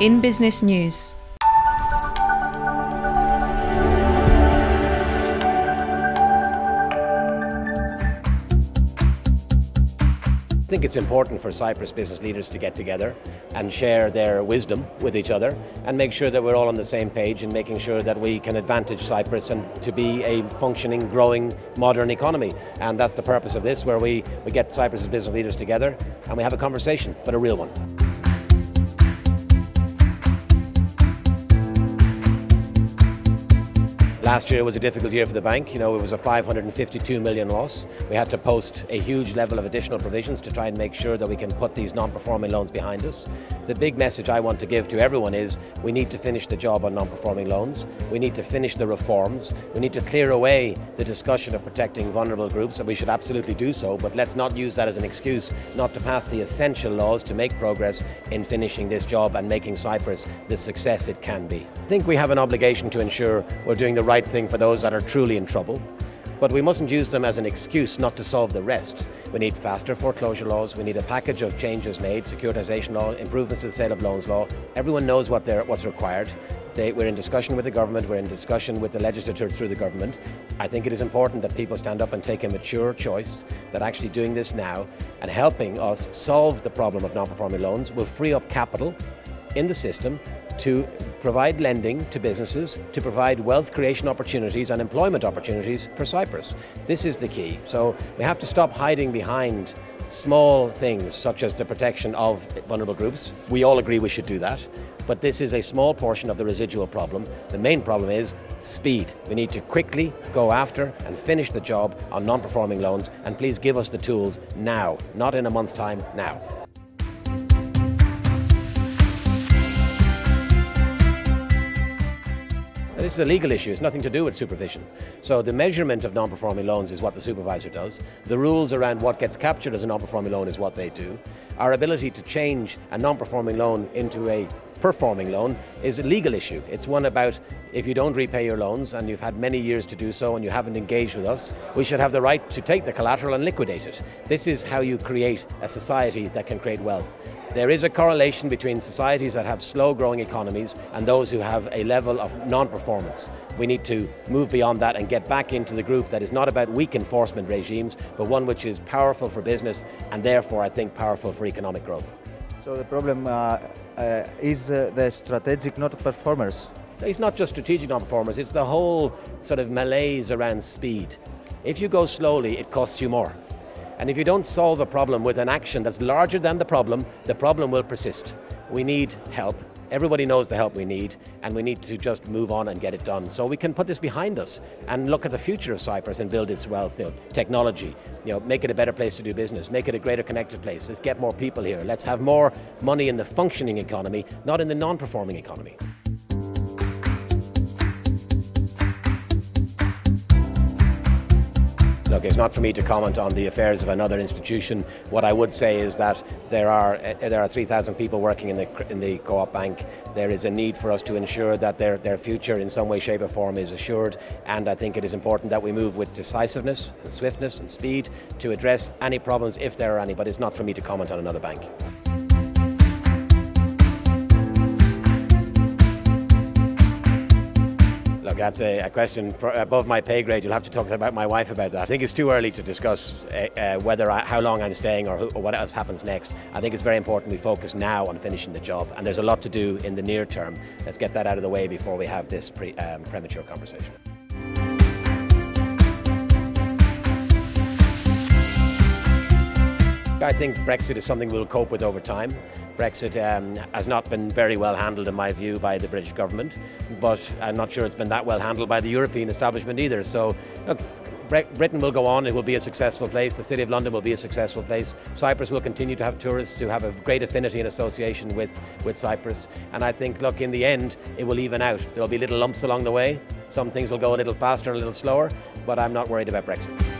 InBusiness News. I think it's important for Cyprus business leaders to get together and share their wisdom with each other and make sure that we're all on the same page and making sure that we can advantage Cyprus and to be a functioning, growing, modern economy. And that's the purpose of this, where we get Cyprus's business leaders together and we have a conversation, but a real one. Last year was a difficult year for the bank. It was a 552 million loss. We had to post a huge level of additional provisions to try and make sure that we can put these non-performing loans behind us. The big message I want to give to everyone is we need to finish the job on non-performing loans. We need to finish the reforms. We need to clear away the discussion of protecting vulnerable groups, and we should absolutely do so, but let's not use that as an excuse not to pass the essential laws to make progress in finishing this job and making Cyprus the success it can be. I think we have an obligation to ensure we're doing the right thing for those that are truly in trouble, but we mustn't use them as an excuse not to solve the rest. We need faster foreclosure laws, we need a package of changes made, securitization law, improvements to the sale of loans law. Everyone knows what's required. We're in discussion with the government, we're in discussion with the legislature through the government. I think it is important that people stand up and take a mature choice, that actually doing this now and helping us solve the problem of non-performing loans will free up capital in the system to provide lending to businesses, to provide wealth creation opportunities and employment opportunities for Cyprus. This is the key. So we have to stop hiding behind small things such as the protection of vulnerable groups. We all agree we should do that, but this is a small portion of the residual problem. The main problem is speed. We need to quickly go after and finish the job on non-performing loans, and please give us the tools now, not in a month's time, now. This is a legal issue, it's nothing to do with supervision. So the measurement of non-performing loans is what the supervisor does. The rules around what gets captured as a non-performing loan is what they do. Our ability to change a non-performing loan into a performing loan is a legal issue. It's one about if you don't repay your loans and you've had many years to do so and you haven't engaged with us, we should have the right to take the collateral and liquidate it. This is how you create a society that can create wealth. There is a correlation between societies that have slow-growing economies and those who have a level of non-performance. We need to move beyond that and get back into the group that is not about weak enforcement regimes, but one which is powerful for business and therefore, I think, powerful for economic growth. So the problem is the strategic non-performers? It's not just strategic non-performers, it's the whole sort of malaise around speed. If you go slowly, it costs you more. And if you don't solve a problem with an action that's larger than the problem will persist. We need help. Everybody knows the help we need, and we need to just move on and get it done. So we can put this behind us and look at the future of Cyprus and build its wealth, technology, make it a better place to do business, make it a greater connected place. Let's get more people here. Let's have more money in the functioning economy, not in the non-performing economy. Look, it's not for me to comment on the affairs of another institution. What I would say is that there are 3,000 people working in the Co-op Bank. There is a need for us to ensure that their future in some way, shape or form is assured, and I think it is important that we move with decisiveness and swiftness and speed to address any problems if there are any, but it's not for me to comment on another bank. Look, that's a question above my pay grade. You'll have to talk about my wife about that. I think it's too early to discuss how long I'm staying or what else happens next. I think it's very important we focus now on finishing the job, and there's a lot to do in the near term. Let's get that out of the way before we have this premature conversation. I think Brexit is something we'll cope with over time. Brexit has not been very well handled, in my view, by the British government, but I'm not sure it's been that well handled by the European establishment either. So, look, Britain will go on, it will be a successful place, the City of London will be a successful place, Cyprus will continue to have tourists who have a great affinity and association with Cyprus, and I think, look, in the end, it will even out. There will be little lumps along the way, some things will go a little faster, a little slower, but I'm not worried about Brexit.